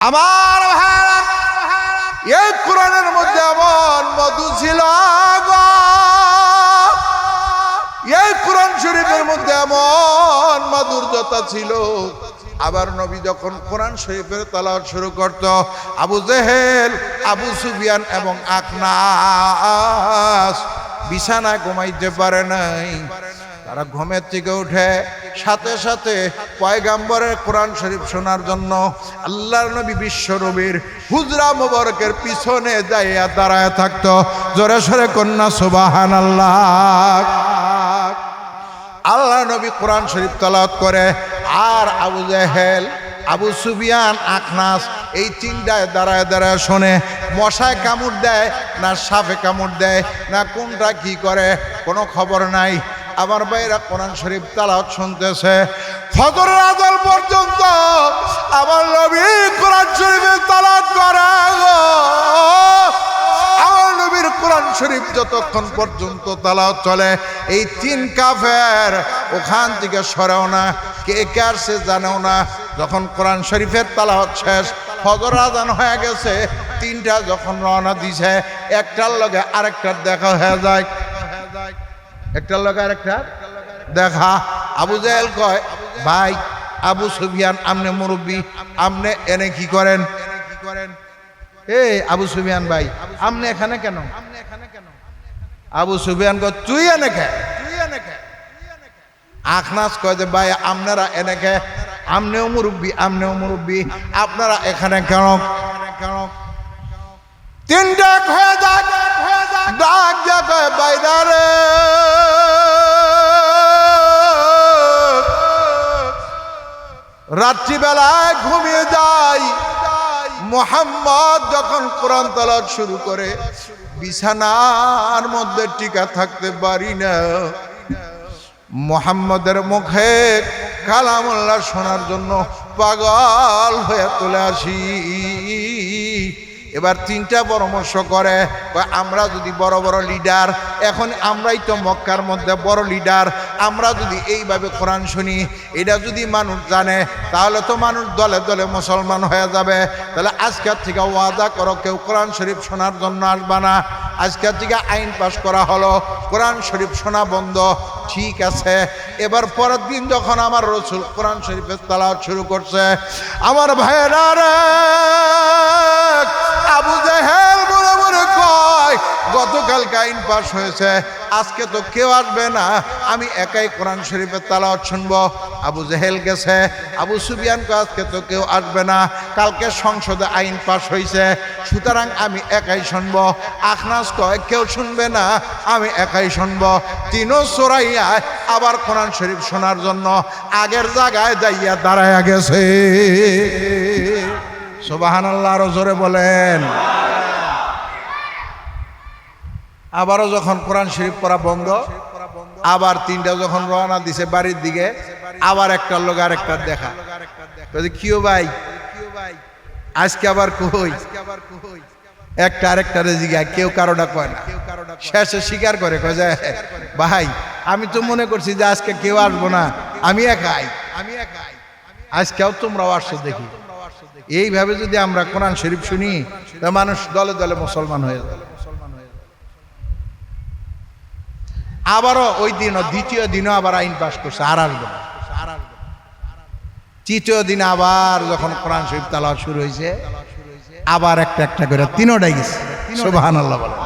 আমার ভাইরা, এই কোরআনের মধ্যে এমন মধু ছিল গো, এই কোরআন শরীফের মধ্যে এমন মাধুর্যতা ছিল। আবার নবী যখন কোরআন শরীফের তেলাওয়াত শুরু করত, আবু জেহেল, আবু সুফিয়ান এবং আখনাস বিছানায় ঘুমাইতে পারে নাই। তারা ঘুমের থেকে উঠে সাথে সাথে পয়গাম্বরের কোরআন শরীফ শোনার জন্য আল্লাহর নবী বিশ্ব নবীর হুজরা মোবারকের পিছনে যাইয়া দাঁড়ায় থাকতো। জোরে সরে কন্যা সুবহানাল্লাহ। আল্লাহ নবী কোরআন শরীফ তেলাওয়াত করে, আর আবু জেহেল, আবু সুফিয়ান, আখনাস এই তিনটায় দাঁড়ায় দাঁড়ায় শোনে। মশায় কামড় দেয় না সাপে কামড় দেয় না কোনটা কি করে কোনো খবর নাই। আমার ভাইরা কোরআন শরীফ তেলাওয়াত শুনতেছে ফজরের আযান পর্যন্ত। আমার নবী কোরআন শরীফে তেলাওয়াত করে গো। আমার নবীর কোরআন শরীফ যতক্ষণ পর্যন্ত তেলাওয়াত চলে, এই তিন কাফের ওখান থেকে সরেও না, কে কে আসছে জানেও না। যখন কোরআন শরীফের তেলাওয়াত শেষ, ফজর আযান হয়ে গেছে, তিনটা যখন রওনা দিছে, একটার লগে আরেকটার দেখা হয়ে যায়, একটার লগে আরেকটার দেখা। আবু জেহেল কয়, ভাই আবু সুফিয়ান আমনে মুরব্বী, আমনে এনে কি করেন? এই আবু সুফিয়ান ভাই, আমনে এখানে কেন? আবু সুফিয়ান কয়, তুই এনে কে? আখনাস কয় যে ভাই আপনারা এনে কে? আমনেও মুরব্বী, আমনেও মুরব্বী, আপনারা এখানে কেন? তিনটা হয়ে যাক, ডাক যাবে বাইদারে। রাত্রিবেলায় ঘুমিয়ে যাই। মুহাম্মদ যখন কোরআন তেলাওয়াত শুরু করে, বিছানার মধ্যে টিকা থাকতে পারি না। মুহাম্মদের মুখে কালামুল্লাহ শোনার জন্য পাগল হয়ে চলে আসি। এবার তিনটা পরামর্শ করে, আমরা যদি বড় বড় লিডার, এখন আমরাই তো মক্কার মধ্যে বড় লিডার, আমরা যদি এইভাবে কোরআন শুনি, এটা যদি মানুষ জানে, তাহলে তো মানুষ দলে দলে মুসলমান হয়ে যাবে। তাহলে আজকের থেকে ওয়াদা করো, কেউ কোরআন শরীফ শোনার জন্য আসবে না। আজকের থেকে আইন পাশ করা হলো, কোরআন শরীফ শোনা বন্ধ। ঠিক আছে। এবার পরের দিন যখন আমার রাসূল কোরআন শরীফের তেলাওয়াত শুরু করছে, আমার ভাইয়েরা রে, আবু জেহেল মনে মনে কয়, গতকালকে আইন পাশ হয়েছে, আজকে তো কেউ আসবে না, আমি একাই কোরআন শরীফের তেলাওয়াত শুনবো। আবু জেহেল গেছে, আবু সুফিয়ান কয়, আজকে তো কেউ আসবে না, কালকে সংসদে আইন পাশ হয়েছে, সুতরাং আমি একাই শুনবো। আখনাস কয়, কেউ শুনবে না, আমি একাই শুনবো। তিনও সরাইয়া আবার কোরআন শরীফ শোনার জন্য আগের জায়গায় যাইয়া দাঁড়ায়া গেছে। সুবহানাল্লাহ, আরো জোরে বলেন। আবারও যখন কোরআন শরীফ পড়া বন্ধ, আবার তিনটা যখন রওনা দিছে বাড়ির দিকে, আবার একটার লোক আরেকটার দেখা। কিও ভাই, আজকে আবার কই? একটা আরেকটারে জিগায়, কেউ কারোটা কয় না। শেষে স্বীকার করে, কয় যে ভাই আমি তো মনে করছি যে আজকে কেউ আসবো না, আমি একাই, আজকেও তোমরাও আসছো দেখি। এইভাবে যদি আমরা কোরআন শরীফ শুনি, তা মানুষ দলে দলে মুসলমান হয়ে যাবে। আবারও ওই দিনও, দ্বিতীয় দিনও আবার আইন পাশ করছে, আর আসবে না। তৃতীয় দিন আবার যখন কোরআন শরীফ তেলাওয়াত শুরু হয়েছে, আবার একটা একটা করে তিনোটাই গেছে। সুবহানাল্লাহ বলে।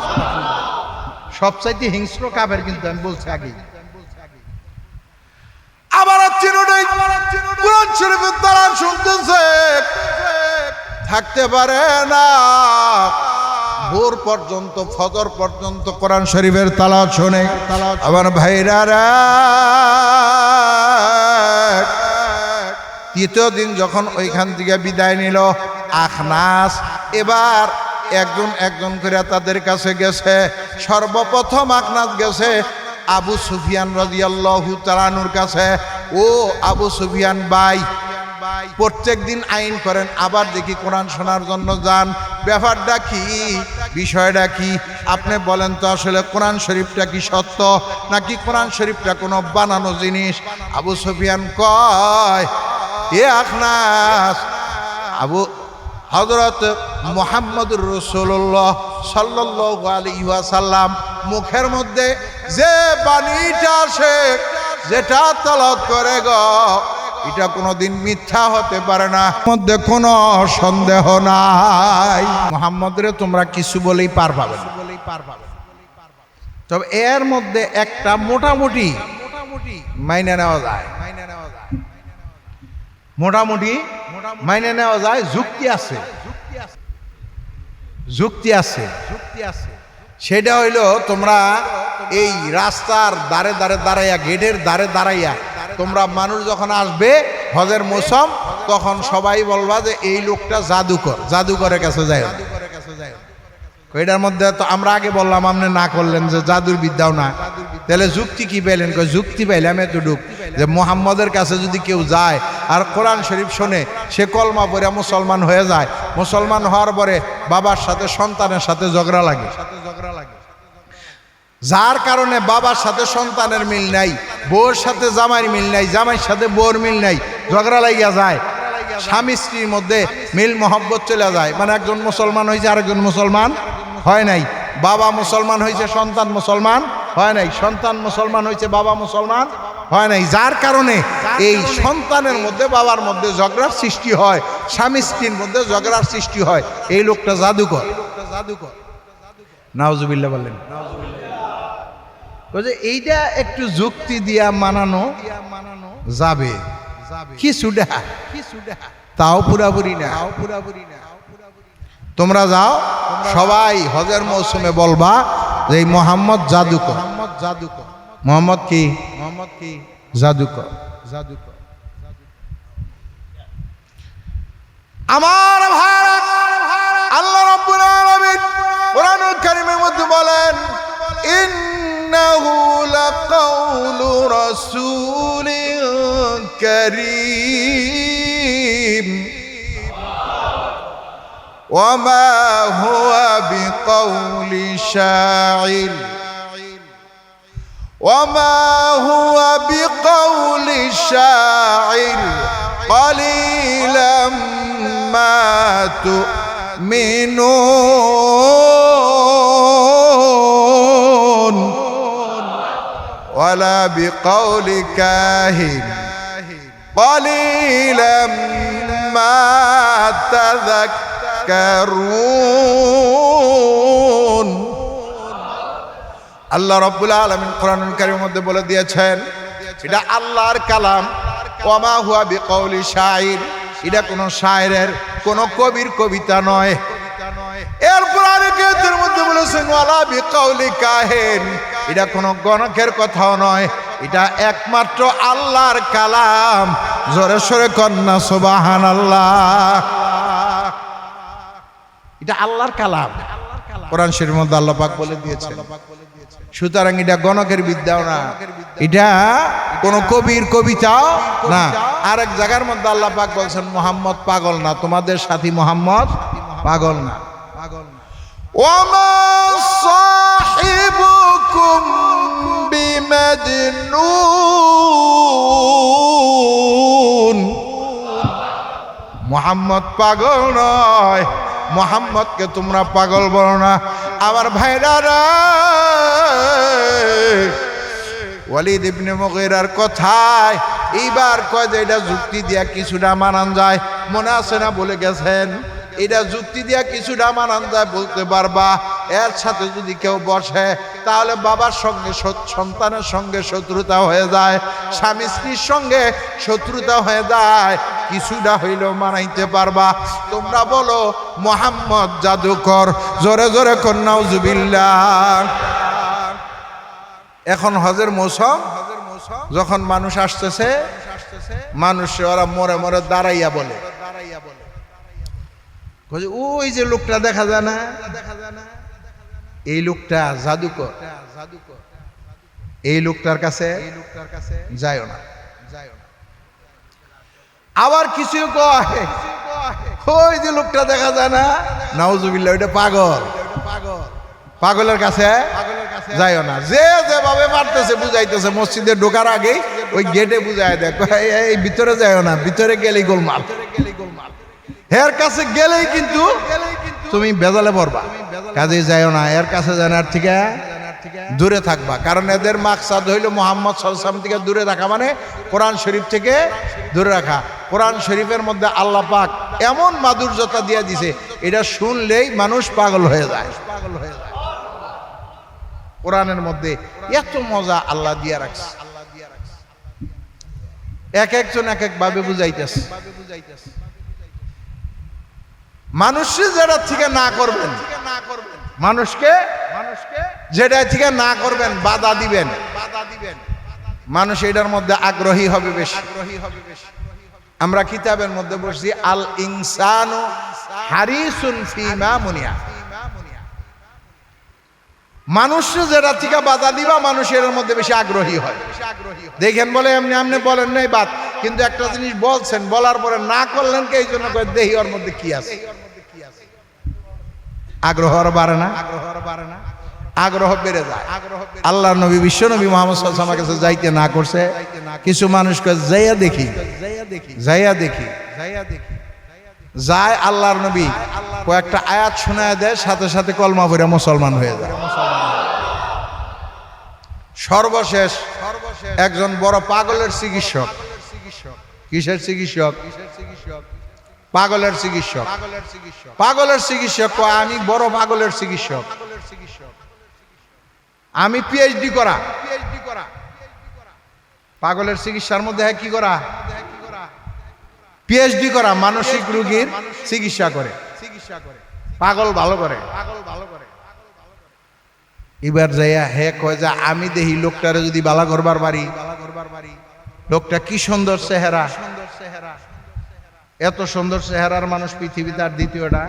সবচাইতে হিংস্র কাফের কিন্তু, আমি বলছি আগে। আবার তিনোটাই কোরআন শরীফের তেলাওয়াত শুনতেছে, থাকতে পারে না। ভোর পর্যন্ত, ফজর পর্যন্ত কোরআন শরীফের তেলাওয়াত শুনে। আমার ভাইরা, তৃতীয় দিন যখন ওইখান থেকে বিদায় নিল, আখনাস এবার একজন একজন করে তাদের কাছে গেছে। সর্বপ্রথম আখনাস গেছে আবু সুফিয়ান রাদিয়াল্লাহু তাআলা আনহুর কাছে। ও আবু সুফিয়ান ভাই, প্রত্যেক দিন আইন করেন, আবার দেখি কোরআন শোনার জন্য যান, ব্যাপারটা কি, বিষয়টা কি? আপনি বলেন তো, আসলে কোরআন শরীফটা কি সত্য নাকি কোরআন শরীফটা কোনো বানানো জিনিস? আবু সুফিয়ান কয়, এ আখনাস, আবু হযরত মুহাম্মদুর রাসূলুল্লাহ সাল্লাল্লাহু আলাইহি ওয়াসাল্লাম মুখের মধ্যে যে বাণীটা আসে, যেটা তেলাওয়াত করে গো, এটা কোনোদিন মিথ্যা হতে পারে না, মধ্যে কোনো সন্দেহ নাই। মুহাম্মদরে তোমরা কিছু বলেই পার পাবে না। তবে এর মধ্যে একটা মোটামুটি মাইনে নেওয়া যায়, মোটামুটি মাইনে নেওয়া যায়। যুক্তি আছে, যুক্তি আছে। সেটা হইল তোমরা এই রাস্তার দ্বারে দ্বারে দাঁড়াইয়া, গেটের দ্বারে দাঁড়াইয়া তোমরা মানুষ যখন আসবে হজের মৌসুম, তখন সবাই বলবা যে এই লোকটা জাদুকর, জাদুকরের কাছে যায়। এটার মধ্যে তো আমরা আগে বললাম, আপনি না করলেন যে জাদুর বিদ্যাও না, তাহলে যুক্তি কি পেলেন? যুক্তি পাইলাম এতটুক যে মুহাম্মদের কাছে যদি কেউ যায় আর কোরআন শরীফ শোনে, সে কলমা পড়ে মুসলমান হয়ে যায়। মুসলমান হওয়ার পরে বাবার সাথে সন্তানের সাথে ঝগড়া লাগে, যার কারণে বাবার সাথে সন্তানের মিল নাই, বউর সাথে জামাইয়ের মিল নাই, জামাইয়ের সাথে বউর মিল নাই, ঝগড়া লাগিয়া যায়। স্বামী স্ত্রীর মধ্যে মিল মহব্বত চলে যায়। মানে একজন মুসলমান হয়েছে, আরেকজন মুসলমান হয় নাই। বাবা মুসলমান হয়েছে, সন্তান মুসলমান হয় নাই। সন্তান মুসলমান হয়েছে, বাবা মুসলমান হয় নাই। যার কারণে এই সন্তানের মধ্যে বাবার মধ্যে ঝগড়ার সৃষ্টি হয়, স্বামী স্ত্রীর মধ্যে ঝগড়ার সৃষ্টি হয়। এই লোকটা জাদুকর। নাউজুবিল্লাহ বললেন। এইটা একটু যুক্তি দিয়া মানানো যাবে, কিছুটা, তাও পুরাপুরি না। তোমরা যাও সবাই হজের মৌসুমে বলবা যে এই মোহাম্মদ জাদুকর। মোহাম্মদ কি? জাদুকর। আমার ভাইরা, আল্লাহ রাব্বুল আলামিন কোরআনুল কারীমের মধ্যে বলেন, ইন্নাহু লাকাউলু রাসূলিন কারীম ওয়ামা হুয়া বিকাউলি শাইর ওয়ামা হুয়া বিকাউলি শাইর ক্বালিলাম মা তুমিনুন ওয়ালা বিকাউলি কাহিন ক্বালিলাম মা তাযাক্কারুন। আল্লাহ রাব্বুল আলামিন কোরআনুল কারীমের মধ্যে বলে দিয়েছেন, এটা আল্লাহর কালাম। ওয়ামা হুয়া বিকাউলি শাইর, এটা কোনো শায়েরের, কোনো কবির কবিতা নয়। এরপর আরেকের মধ্যে বলেছেন ওয়ালা বিকাউলি কাহিন, এটা কোনো গণকের কথাও নয়, এটা একমাত্র আল্লাহর কালাম। জোরে সোরে কন্যা সুবহানাল্লাহ। এটা আল্লাহর কালাম, কোরআন শরীফের মধ্যে আল্লাহ পাক বলে দিয়েছেন। সুতরাং এটা গণকের বিদ্যাও না, এটা কোন কবির কবিতাও না। আরেক জায়গার মধ্যে আল্লাহ পাক বলছেন মুহাম্মদ পাগল না, তোমাদের সাথী মুহাম্মদ পাগল না। ওয়ামা সাহিবুকুম বিমাজনুন, মুহাম্মদ পাগল নয়, মুহাম্মদকে তোমরা পাগল বলো না। আমার ভাইরা, ওয়ালিদ ইবনে মুগীরার কথায় এইবার কয় যে এটা যুক্তি দিয়া কিছুটা মানান যায়, মনে আছে না? বলে গেছেন এটা যুক্তি দিয়া কিছুটা মানান যায়, বলতে পারবা। এর সাথে যদি কেউ বসে তাহলে বাবার সঙ্গে সন্তানের সঙ্গে শত্রুতা হয়ে যায়, স্বামী স্ত্রীর সঙ্গে শত্রুতা হয়ে যায়, কিছুটা হইলেও মানাইতে পারবা। তোমরা বলো মুহাম্মদ জাদুকর, জোরে জোরে কর নাউজুবিল্লাহ। এখন হজের মৌসুম, যখন মানুষ আসতেছে, মানুষ ওরা মরে মরে দাঁড়াইয়া বলে, ওই যে লোকটা দেখা যায় না, এই লোকটা জাদুকর, এই লোকটার কাছে যাইও না। আবার কিছু কয় ওই যে লোকটা দেখা যায় না, নাউজুবিল্লাহ, ওইটা পাগল, পাগলের কাছে যাইও না। যে যেভাবে পারতেছে বুঝাইতেছে, মসজিদে ঢোকার আগেই ওই গেটে বুঝাই দেয়, এই ভিতরে যাইও না, ভিতরে গেলেই গোলমাল। এর কাছে গেলেই কিন্তু তুমি বেজালে পড়বা, কাজে যাইও না, এর কাছে জানার থেকে দূরে থাকবা। কারণ এদের মাকসাদ হইল মুহাম্মদ সাল্লাল্লাহু আলাইহি ওয়াসাল্লাম থেকে দূরে রাখা, মানে কোরআন শরীফ থেকে দূরে রাখা। কোরআন শরীফের মধ্যে আল্লাহ পাক এমন মাধুর্যতা দিয়ে দিছে, এটা শুনলেই মানুষ পাগল হয়ে যায়। কোরআনের মধ্যে এত মজা আল্লাহ দিয়া রাখছে, এক একজন এক এক ভাবে বুঝাইতেছে। মানুষকে যেটা থেকে না করবেন, মানুষকে যেটা থেকে না করবেন, বাধা দিবেন, মানুষ এটার মধ্যে আগ্রহী হবে বেশি। আমরা কিতাবের মধ্যে বলছি আল ইনসানু হারিসুন ফিমা মুনিয়া, মানুষ যেটা থেকে বাধা দিবা মানুষ এর মধ্যে বেশি আগ্রহী হয়। দেখেন বলে এমনি এমনি বলেন নাই বাদ, কিন্তু একটা জিনিস বলছেন, বলার পরে না করলেন কে, এই জন্য দেহি ওর মধ্যে কি আছে, আগ্রহ আর বাড়ে না, আগ্রহ বেড়ে যায়। আল্লাহর নবী বিশ্ব নবী মুহাম্মদ সাল্লাল্লাহু আলাইহি ওয়াসাল্লামের কাছে যাইতে না করছে, কিছু মানুষকে যাইয়া দেখি যায়, আল্লাহর নবী কয়েকটা আয়াত শোনায় দেয়, সাথে সাথে কলমা পড়ে মুসলমান হয়ে যায়। সর্বশেষ একজন বড় পাগলের চিকিৎসক, কিসের চিকিৎসক? পাগলের চিকিৎসক। পাগলের চিকিৎসক কয় আমি বড় পাগলের চিকিৎসক, আমি পিএইচডি করা। পাগলের চিকিৎসার মধ্যে কি করা? পিএইচডি করা, মানসিক রোগীর চিকিৎসা করে, পাগল ভালো করে। এবার যাইয়া হে কয় যে আমি দেখি লোকটারে যদি বালা করবার পারি, লোকটা কি সুন্দর চেহারা, এত সুন্দর চেহারার মানুষ পৃথিবীতে আর দ্বিতীয়টা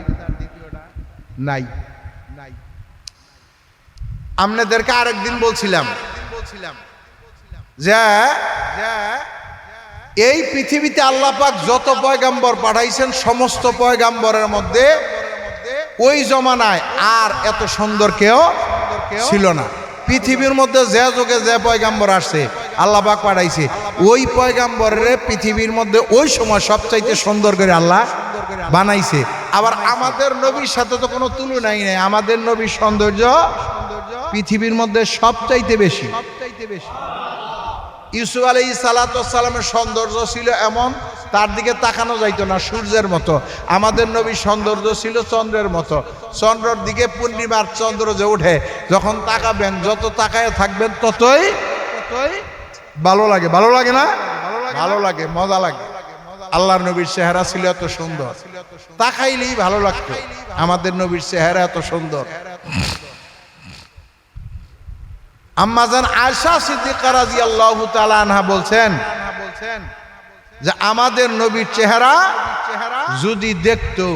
নাই। আপনাদেরকে আরেকদিন বলছিলাম যে এই পৃথিবীতে আল্লাহ পাক যত পয়গাম্বর পাঠাইছেন, সমস্ত পয়গাম্বরের মধ্যে ওই জমানায় আর এত সুন্দর কেউ ছিল না। পৃথিবীর মধ্যে যে যুগে যে পয়গাম্বর আসছে আল্লাহ পাক পাঠাইছে, ওই পয়গাম্বরের পৃথিবীর মধ্যে ওই সময় সবচাইতে সুন্দর করে আল্লাহ বানাইছে। আবার আমাদের নবীর সাথে তো কোনো তুলনাই নেই, আমাদের নবীর সৌন্দর্য পৃথিবীর মধ্যে সবচাইতে বেশি। ইউসুফ আলাইহিস সালাতু ওয়াস সালামের সৌন্দর্য ছিল এমন, তার দিকে তাকানো যাইতো না, সূর্যের মতো। আমাদের নবীর সৌন্দর্য ছিল চন্দ্রের মতো, চন্দ্রের দিকে পূর্ণিমার চন্দ্র যে উঠে, যখন তাকাবেন, যত তাকায় থাকবেন ততই ভালো লাগে। ভালো লাগে না? ভালো লাগে, মজা লাগে। আল্লাহর নবীর চেহারা ছিল এত সুন্দর, তাকাইলেই ভালো লাগতো। আমাদের নবীর চেহারা এত সুন্দর। আম্মা জান আয়েশা সিদ্দিকা রাদিয়াল্লাহু তাআলা আনহা বলছেন যে আমাদের নবীর চেহারা যদি দেখতো,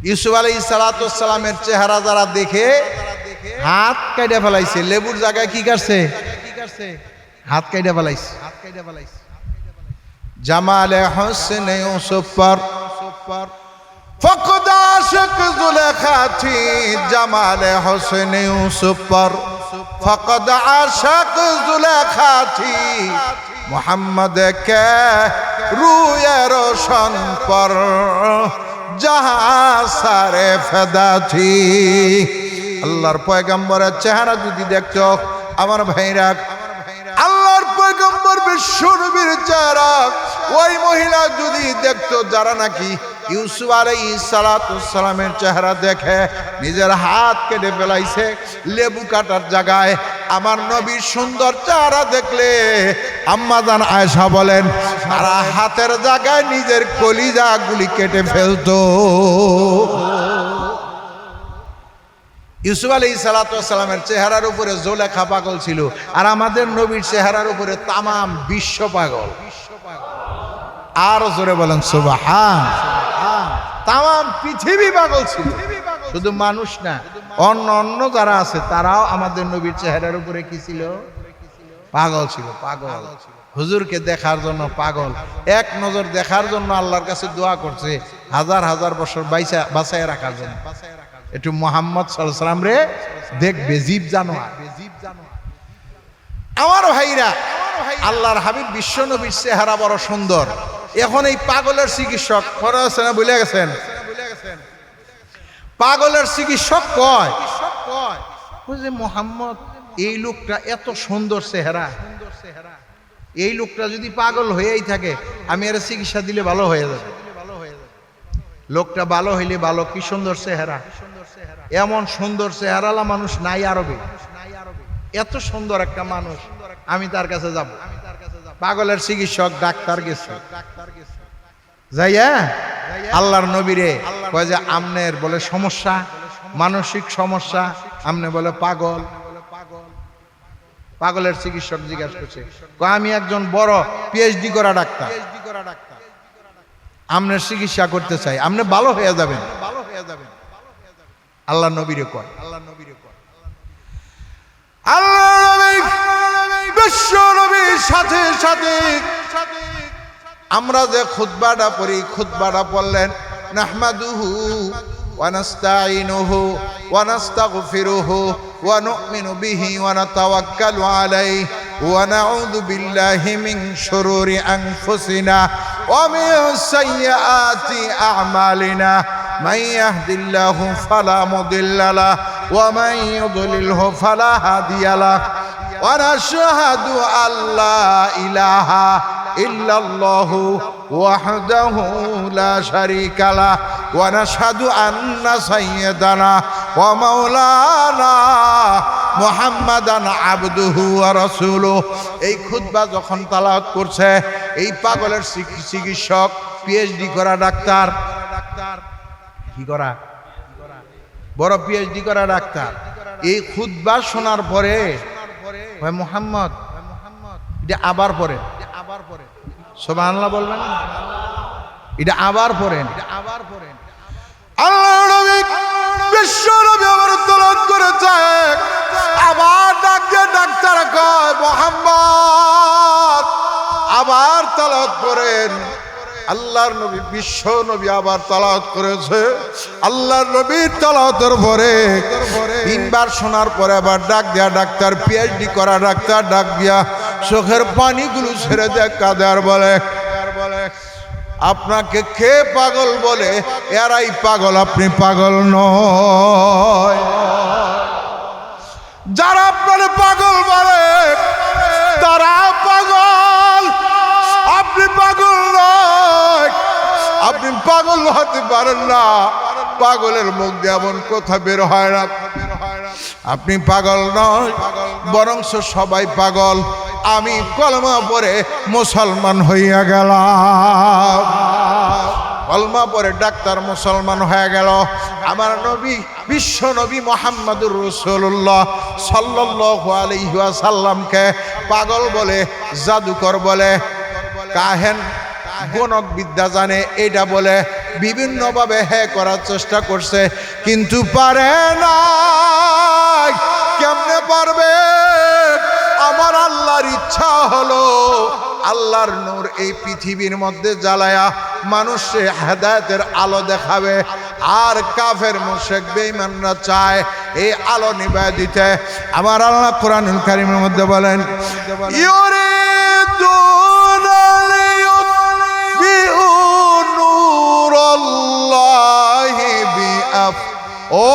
ইউসুফ আলাইহিস সালাতু ওয়াস সালামের চেহারা যারা দেখে হাত কাইটা ফেলাইছে, লেবুর জায়গায় কি করছে? হাত কাইটা ফেলাইছে। জামালে হোসেন ইউসুফ পর ফকদ আশিক জুলেখা থি, জামালে হোসেন ইউসুফ পর ফকদ আশিক জুলেখা থি, मोहम्मद के रूए रोशन पर जहां सारे फदा थी। আল্লাহর পয়গম্বরের চেহারা যদি দেখতো আমার ভাইরা, আল্লাহর পয়গম্বর বিশ্ব নবীর চেহারা ওই মহিলা যদি দেখতো যারা নাকি ইউসুফ আলাইহিস সালাতু ওয়াস সালামের চেহারা দেখে নিজের হাত কেটে ফেলাইছে লেবু কাটার জায়গায়, আমার নবীর সুন্দর চেহারা দেখলে আম্মা জান আয়েশা বলেন তারা হাতের জায়গায় নিজের কলিজা গুলি কেটে ফেলতো। ইউসুফ আলাইহিস সালাতু ওয়াস সালামের চেহারার উপরে জুলেখা পাগল ছিল, আর আমাদের নবীর চেহারার উপরে তামাম বিশ্ব পাগল। আর জোরে বলেন সুবহান। তামাম পৃথিবী পাগল ছিল, শুধু মানুষ না, অন্য অন্য যারা আছে তারাও আমাদের নবীর চেহারার উপরে কি ছিল? পাগল ছিল। পাগল হুজুরকে দেখার জন্য পাগল, এক নজর দেখার জন্য আল্লাহর কাছে দোয়া করছে হাজার হাজার বছর বাঁচায় রাখার জন্য। একটু মুহাম্মদ সাল্লাল্লাহু আলাইহি ওয়াসাল্লাম রে দেখবে, জীব জানোয়ার। আমার ভাইরা, আল্লাহর হাবিব বিশ্ব নবীর চেহারা বড় সুন্দর, এখন এই পাগলের চিকিৎসক মনে হচ্ছে না, ভুলে গেছেন? পাগলের চিকিৎসক কয় যে মোহাম্মদ এই লোকটা এত সুন্দর চেহারা, এই লোকটা যদি পাগল হয়েই থাকে আমি এর চিকিৎসা দিলে ভালো হয়ে যাবে। লোকটা ভালো হইলে ভালো, কি সুন্দর চেহারা, এমন সুন্দর চেহারালা মানুষ নাই আরবে, এত সুন্দর একটা মানুষ, আমি তার কাছে যাব। পাগলের চিকিৎসক ডাক্তার গেছে, যাইয়া আল্লাহর নবীরে কয় যে আমনের বলে সমস্যা, মানসিক সমস্যা, আমনে বলে পাগল। পাগলের চিকিৎসক জিজ্ঞাসা করছে, কয় আমি একজন বড় পিএইচডি করা ডাক্তার, আমনের চিকিৎসা করতে চাই, আপনি ভালো হয়ে যাবেন। আল্লাহ নবীরে কয়, আল্লাহ নবীর বিশ্ব নবীর সাথে সাথে আমরা যে খুতবাটা পড়ি, খুতবাটা পড়লেন নাহমাদুহু ওয়া নাস্তাঈনুহু ওয়া নাস্তাগফিরুহু ওয়া নু'মিনু বিহি ওয়া নাতাওয়াক্কালু আলাইহি ওয়া নাউযু বিল্লাহি মিন শুরুরি আনফুসিনা ওয়া মিন সাইয়্যাতি আ'মালিনা মান ইয়াহদিল্লাহু ফালা মুদিল্লা লাহু ওয়া মান ইউদ্লিলহু ফালা হাদিয়া লাহু ওয়া নাশহাদু আল্লা ইলাহা ইল্লাল্লাহু ওয়াহদাহু লা শারীকা লাহু ওয়া নাশহাদু আন্না সাইয়্যিদানা ওয়া মাওলানা মুহাম্মাদান আবদুহু ওয়া রাসূলুহু। এই খুতবা যখন তেলাওয়াত করছে এই পাগলের চিকিৎসক, পিএইচডি করা ডাক্তার, কি করা, বড় পিএইচডি করা ডাক্তার, এই খুতবা শোনার পরে ভাই মুহাম্মদ এটা আবার পড়েন, সুবহানাল্লাহ বলবেন, এটা আবার পড়েন, আল্লাহ নবী বিশ্ব নবী আবার তেলাওয়াত করেছে, আবার ডাক্তার কয় মুহাম্মদ আবার তেলাওয়াত করেন। আল্লাহর নবী বিশ্ব নবী আবার তেলাওয়াত করেছে। আল্লাহর নবীর তেলাওয়াতের পরে তিনবার শোনার পরে আবার ডাক দেয়া ডাক্তার, পিএইচডি করা ডাক্তার ডাক দিয়া চোখের পানিগুলো ছেড়ে দেয়, কাঁদে আর বলে আপনাকে কে পাগল বলে? এরাই পাগল, আপনি পাগল নয়। যারা আপনার পাগল বলে তারা পাগল, আপনি পাগল নয়, আপনি পাগল হতে পারেন না। পাগলের মুখ দিয়ে এমন কথা বের হয় না। আপনি পাগল নয়, বরং সবাই পাগল। আমি কলমা পড়ে মুসলমান হইয়া গেলাম, কলমা পড়ে ডাক্তার মুসলমান হয়ে গেল। আমার নবী বিশ্ব নবী মুহাম্মদুর রাসূলুল্লাহ সাল্লাল্লাহু আলাইহি ওয়াসাল্লামকে পাগল বলে, জাদুকর বলে, কাহেন গণক বিদ্যা জানে এটা বলে বিভিন্নভাবে করার চেষ্টা করছে, কিন্তু পারে না। কেমনে পারবে? আমার আল্লাহর ইচ্ছা হলো আল্লাহর নূর এই পৃথিবীর মধ্যে জ্বালায়া মানুষে হেদায়েতের আলো দেখাবে। আর কাফের মুশরিক বেঈমানরা চায় এই আলো নিভায় দিতে। আমার আল্লাহ কোরআনুল কারীমের মধ্যে বলেন, ইউরিদুনা লিয়ুতফিউ নূরাল্লাহি বিআফওয়াহিহিম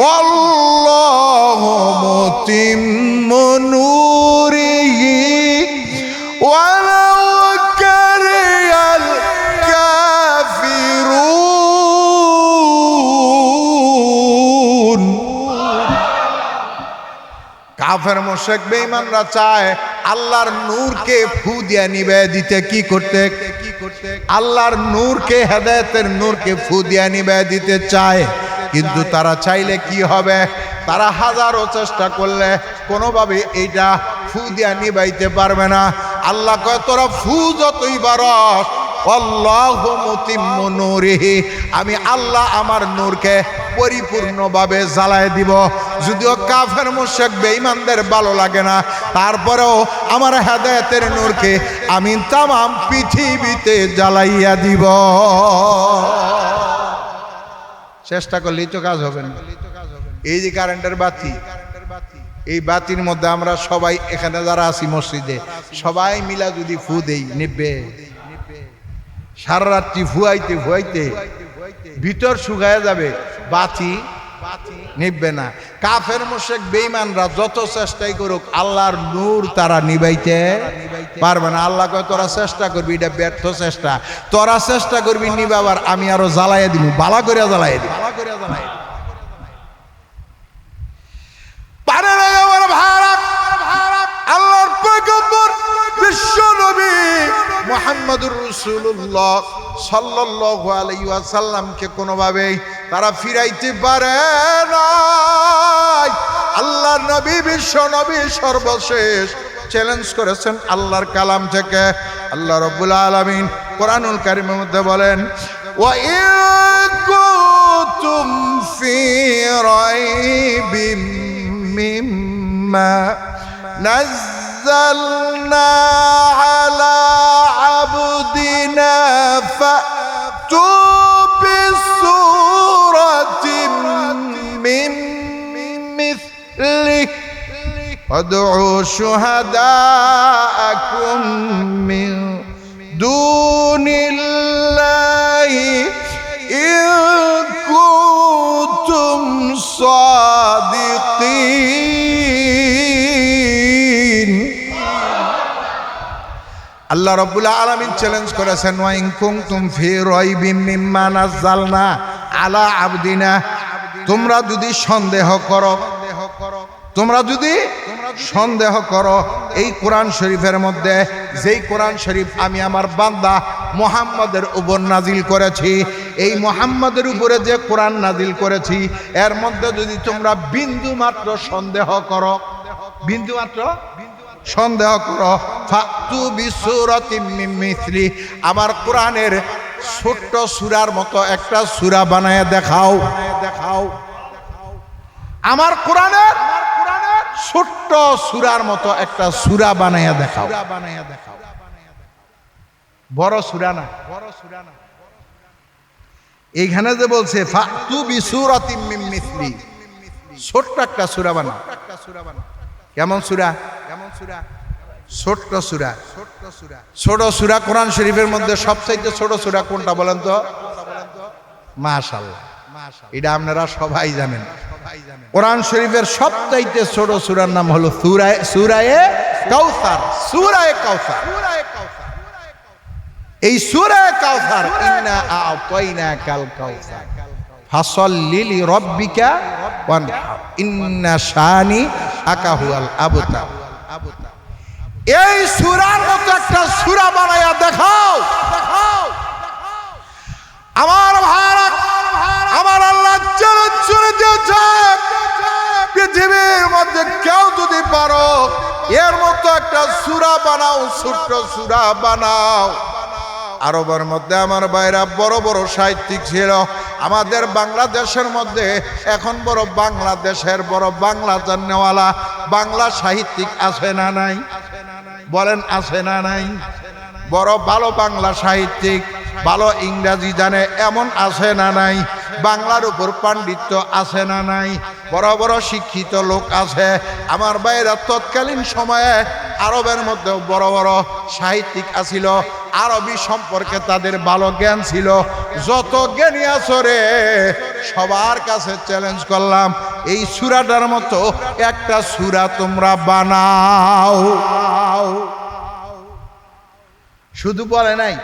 ওয়াল্লাহু মুতিম্মু নূরিহি ওয়ালাউ কারিহাল কাফিরুন। কাফের মুশরিক বেঈমানরা চায় আল্লাহর নূরকে ফু দিয়ে নিভায় দিতে। কি করতে? আল্লাহর নূরকে, হেদায়েতের নূরকে ফু দিয়ে নিভায় দিতে চায়। কিন্তু তারা চাইলে কি হবে? তারা হাজারো চেষ্টা করলে কোনোভাবে এইটা ফু দিয়া নিভাইতে পারবে না। আল্লাহ কয় তোরা ফু যতই বারস, আল্লাহু মুতিম্মু নূরিহি, আমি আল্লাহ আমার নূরকে পরিপূর্ণভাবে জ্বালায় দিব। যদিও কাফের মুশরিক বেঈমানদের ভালো লাগে না, তারপরেও আমার হেদায়েতের নূরকে আমি তামাম পৃথিবীতে জ্বালাইয়া দিব। চেষ্টা করলেই তো কাজ হবে না। এই যে কারেন্টের বাতি, এই বাতির মধ্যে আমরা সবাই এখানে যারা আছি মসজিদে সবাই মিলা যদি ফু দেই নিবে, সারা রাত্রি ফুয়াইতে ফুয়াইতে ভিতর শুকায় যাবে, বাতি নিবে না। কাফের মুশরিক বেঈমানরা যত চেষ্টাই করুক আল্লাহর নূর তারা নিবাইতে পারবে না। আল্লাহ কয় তোরা চেষ্টা করবি, এটা ব্যর্থ চেষ্টা। তোরা চেষ্টা করবি নিবাবার, আমি আরো জ্বালাইয়া দিব, বালা করে জ্বালাইয়া দিব। পারে না আমার ভাড়া আল্লাহর পয়গম্বর বিশ্ব নবী মুহাম্মদুর রাসূলুল্লাহ সাল্লাল্লাহু আলাইহি ওয়াসাল্লামকে কোনোভাবেই তারা ফিরাইতে পারে না। আল্লাহর নবী বিশ্ব নবী সর্বশেষ চ্যালেঞ্জ করেছেন আল্লাহর কালাম থেকে। আল্লাহ রাব্বুল আলামিন কোরআনুল কারীমের মধ্যে বলেন, ওয়া ইন কুনতুম ফি রাইবিম মিম্মা নাযালনা আলা আবদিনা ফাতু বিসূরাতিন মিন মিসলিহি وادعوا شهداءكم من دون الله إن كنتم صادقين। আল্লাহ রাব্বুল আলামিন চ্যালেঞ্জ করেছেন, ওয়া ইন কুনতুম ফি রাইবিম মিম্মা নাযালনা আলা আবদিনা, তোমরা যদি সন্দেহ করো, তোমরা যদি সন্দেহ করো এই কোরআন শরীফের মধ্যে, যেই কোরআন শরীফ আমি আমার বান্দা মুহাম্মাদের উপর নাজিল করেছি, এই মুহাম্মাদের উপরে যে কোরআন নাজিল করেছি এর মধ্যে যদি তোমরা বিন্দু মাত্র সন্দেহ করো, বিন্দু মাত্র সন্দেহ করো, ফাতু বিসূরাতিম মিন মিসলি, আমার কোরআনের ছোট্ট সূরার মতো একটা সূরা বানায় দেখাও, দেখাও। আমার কোরআনের ছোট্ট সূরার মতো একটা সূরা বানায়া দেখাও, বড় সূরা না, বড় সূরা না। এইখানে যে বলছে ফাতু বিসূরাতিম মিন মিসলি, ছোট্ট একটা সূরা বানাও। কেমন সূরা? কেমন সূরা? ছোট্ট সূরা। ছোট সূরা কোরআন শরীফের মধ্যে সবচেয়ে ছোট সূরা কোনটা বলেন তো? মাশাআল্লাহ, এটা আপনারা সবাই জানেন। কোরআন শরীফের সবচাইতে ছোট সূরার নাম হলো সূরায়ে কাউসার। সূরায়ে কাউসার, এই সূরায়ে কাউসার, ইন্না আ'তাইনাকাল কাউসার ফাসাল্লি লিরাব্বিকা ওয়ানহার ইন্না শানিআকা হুয়াল আবতার। এই সূরার মতো একটা সূরা বানায়া দেখাও, দেখাও। আমার ভাইরা, আমার আল্লাহ চ্যালেঞ্জ করে দিয়েছে, পৃথিবীর মধ্যে কেউ যদি পারো এর মতো একটা সূরা বানাও, ছোট্ট সূরা বানাও। আরবের মধ্যে আমার ভাইরা বড় বড় সাহিত্যিক ছিল। আমাদের বাংলাদেশের মধ্যে এখন বড় বাংলাদেশের বড় বাংলা জানেওয়ালা বাংলা সাহিত্যিক আছে না নাই? বলেন আছে না নাই? বড় ভালো বাংলা সাহিত্যিক, ভালো ইংরাজি জানে এমন আছে না নাই? বাংলার উপর পাণ্ডিত্য আছে না নাই? বড় বড় শিক্ষিত লোক আছে। আমার ভাইরা তৎকালীন সময়ে আরবের মধ্যে বড় বড় সাহিত্যিক আছিল, আরবি সম্পর্কে তাদের ভালো জ্ঞান ছিল। যত জ্ঞানী আছে রে, সবার কাছে চ্যালেঞ্জ করলাম, এই সূরাটার মতো একটা সূরা তোমরা বানাও। শুধু বলে নাই,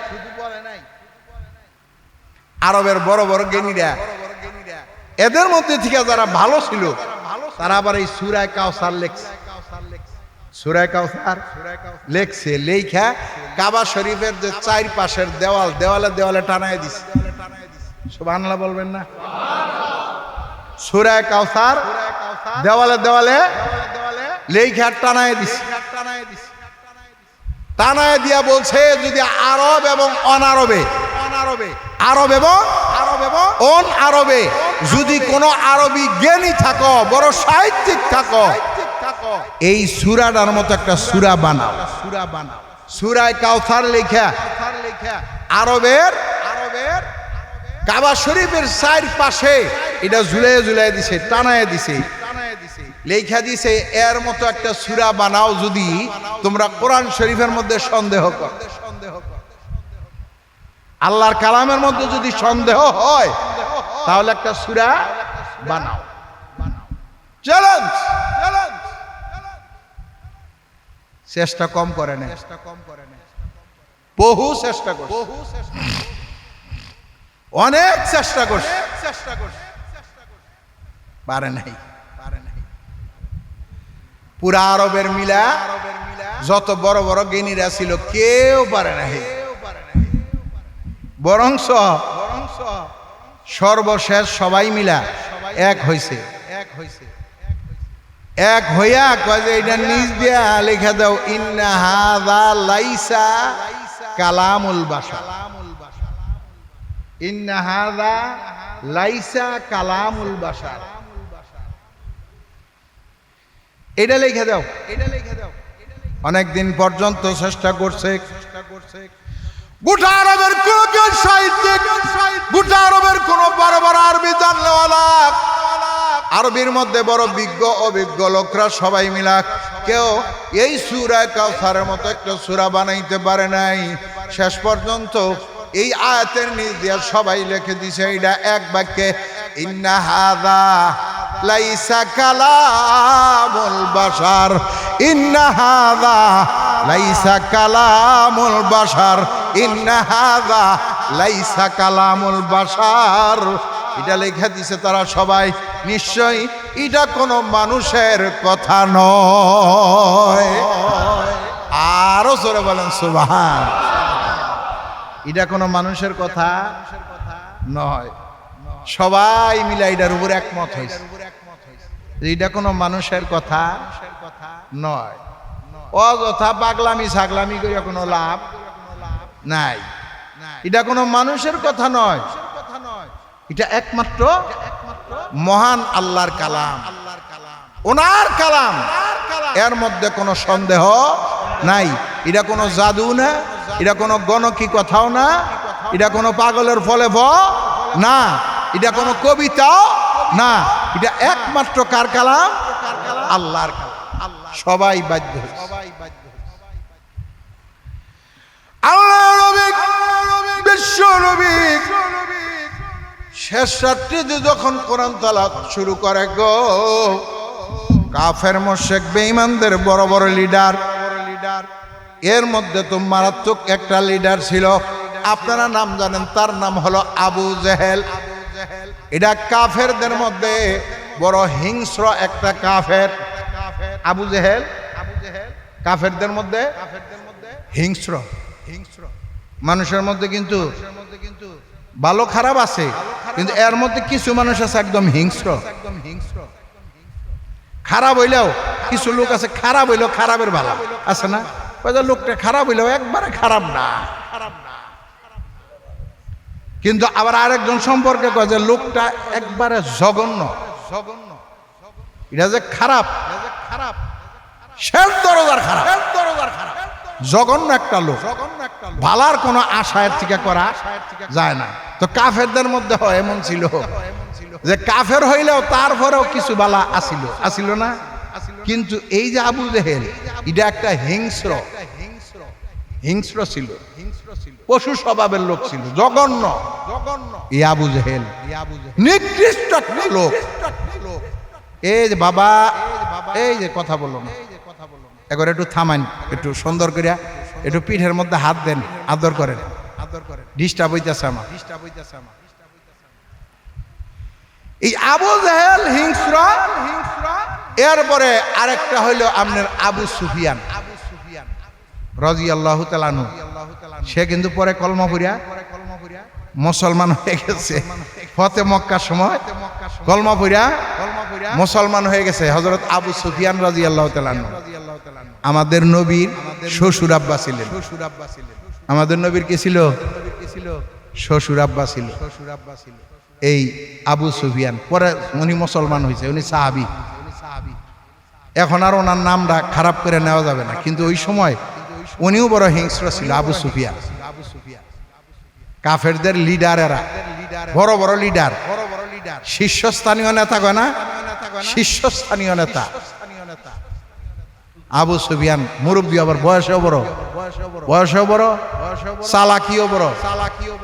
আরবের বড় বড় জ্ঞানীরা, এদের মধ্যে থেকে যারা ভালো ছিল তারা আবার এই সূরায়ে কাউসার লেখছে। সূরায়ে কাউসার লেখছে, লেখা কাবা শরীফের যে চার পাশের দেওয়াল, দেওয়ালে দেওয়ালে টানায় দিছে। সুবহানাল্লাহ বলবেন না? সূরায়ে কাউসার দেওয়ালে দেওয়ালে লেখা টানায় দিছে। টানায় দিয়া বলছে, যদি আরব এবং অনারবে, আরব এবং অনারবে যদি কোনো আরবি জ্ঞানী থাকো, বড় সাহিত্যিক থাকো, এই সূরাটার মতো একটা সূরা বানাও। সূরায়ে কাউসার লেখা আরবের কাবা শরীফের চার পাশে এটা ঝুলাই ঝুলাই দিছে, টানায় দিছে। লেখা দিছে এর মতো একটা সূরা বানাও যদি তোমরা কোরআন শরীফের মধ্যে সন্দেহ করো। আল্লাহর কালামের মধ্যে যদি সন্দেহ হয় তাহলে একটা সূরা বানাও। চ্যালেঞ্জ, চেষ্টা কম করে না, বহু চেষ্টা করছে, অনেক চেষ্টা করছে, পারে নাই। পুরা আরবের মিলা যত বড় বড় জ্ঞানীরা ছিল কেউ পারে নাই। বরংস সর্বশেষ সবাই মিলা এক হইছে, এক হইয়া কয় যে এটা নিজ দিয়া লেখা দাও, ইন্না হাযা লাইসা কালামুল বাশার, ইন্না হাযা লাইসা কালামুল বাশার, এটা লেখা দাও, এটা লেখা দাও। অনেকদিন পর্যন্ত চেষ্টা করছে, গোটা আরবের কোন সাহিত্যিক, গোটা আরবের কোন বড় বড় আরবি জানলেওয়ালা, আরবির মধ্যে বড় বিজ্ঞ অভিজ্ঞ লোকরা সবাই মিলা কেউ এই সূরা কাউসারের মতো একটা সূরা বানাইতে পারে নাই। শেষ পর্যন্ত এই আয়াতের নিচ দিয়ে সবাই লিখে দিছে এটা এক বাক্যে, ইন্না হাযা লাইসা কালামুল বাশার, ইন্না হাযা লাইসা কালামুল বাশার, ইন্না হাযা লাইসা কালামুল বাশার। এটা লেখা দিছে তারা সবাই, নিশ্চয়ই এটা কোনো মানুষের কথা নয়। আরো জোরে বলেন সুবহান। এটা কোনো মানুষের কথা নয়। সবাই মিলে এটার উপর একমত হয়েছে, এটা কোনো মানুষের কথা নয়। অযথা পাগলামি ছাগলামি করে কোনো লাভ নাই। এটা কোনো মানুষের কথা নয়, এটা একমাত্র মহান আল্লাহর কালাম, ওনার কালাম। এর মধ্যে কোনো সন্দেহ নাই। এটা কোনো জাদু না, এটা কোনো গণকি কথাও না, এটা কোনো পাগলের ফলে না, এটা কোনো কবিতাও না। এটা একমাত্র কার কালাম? আল্লাহর কালাম। সবাই বাধ্য, বিশ্ব নবী শেষ রাত্রিতে যখন কোরআন তেলাওয়াত শুরু করে গো, কাফের মুশরিক বেঈমানদের বড় বড় লিডার, এর মধ্যে তো মারাত্মক একটা লিডার ছিল, আপনারা নাম জানেন, তার নাম হলো আবু জেহেল। এটা কাফেরদের মধ্যে বড় হিংস্র একটা কাফের। আবু জেহেল কাফেরদের মধ্যে হিংস্র। মানুষের মধ্যে কিন্তু ভালো খারাপ আছে, কিন্তু এর মধ্যে কিছু মানুষ আছে একদম হিংস্র। খারাপ হইলেও কিছু লোক আছে, খারাপ হইলেও খারাপের ভালো আছে না, লোকটা খারাপ হইলেও একবারে খারাপ না। কিন্তু আবার আরেকজন সম্পর্কে কয় যে লোকটা একবারে জঘন্য, এটা যে খারাপ, শেষ দরজার খারাপ, জঘন্য একটা লোক, ভালার কোনো আশা এর থেকে করা যায় না। তো কাফেরদের মধ্যে হয় এমন ছিল যে কাফের হইলেও তারপরেও কিছু বালা আসিল না। কিন্তু এই যে আবু জেহেল, এটা একটা হিংস্র ছিল, পশু স্বভাবের লোক ছিল, জঘন্য। এই আবু জেহেল নিকৃষ্ট একটা লোক। এই যে বাবা, এই যে কথা বলো না, একবার একটু থামান, একটু সুন্দর করিয়া একটু পিঠের মধ্যে হাত দেন, আদর করেন, ডিস্টার্ব হইতেছে আমার। এই আবু জেহেল হিংস্র। এরপরে আরেকটা হইল আপনার আবু সুফিয়ান রাদিয়াল্লাহু তাআলা আনহু। সে কিন্তু পরে কলমা পড়িয়া মুসলমান হয়ে গেছে। ফতে মক্কার সময় কলমা পড়িয়া মুসলমান হয়ে গেছে হযরত আবু সুফিয়ান রাদিয়াল্লাহু তাআলা আনহু। আমাদের নবীর শ্বশুর আব্বা ছিলেন। আমাদের নবীর কি ছিল? শ্বশুর আব্বা ছিল এই আবু সুফিয়ান। পরে উনি মুসলমান হয়েছে, উনি সাহাবী। এখন আর ওনার নামটা খারাপ করে নেওয়া যাবে না, কিন্তু ওই সময় উনিও বড় হিংস্র ছিল আবু সুফিয়ান। কাফেরদের লিডারেরা, বড় বড় লিডার, শীর্ষস্থানীয় নেতা কয় না, শীর্ষস্থানীয় নেতা আবু সুফিয়ান মুরব্বী, আবার বয়সেও বড়, চালাকিও বড়,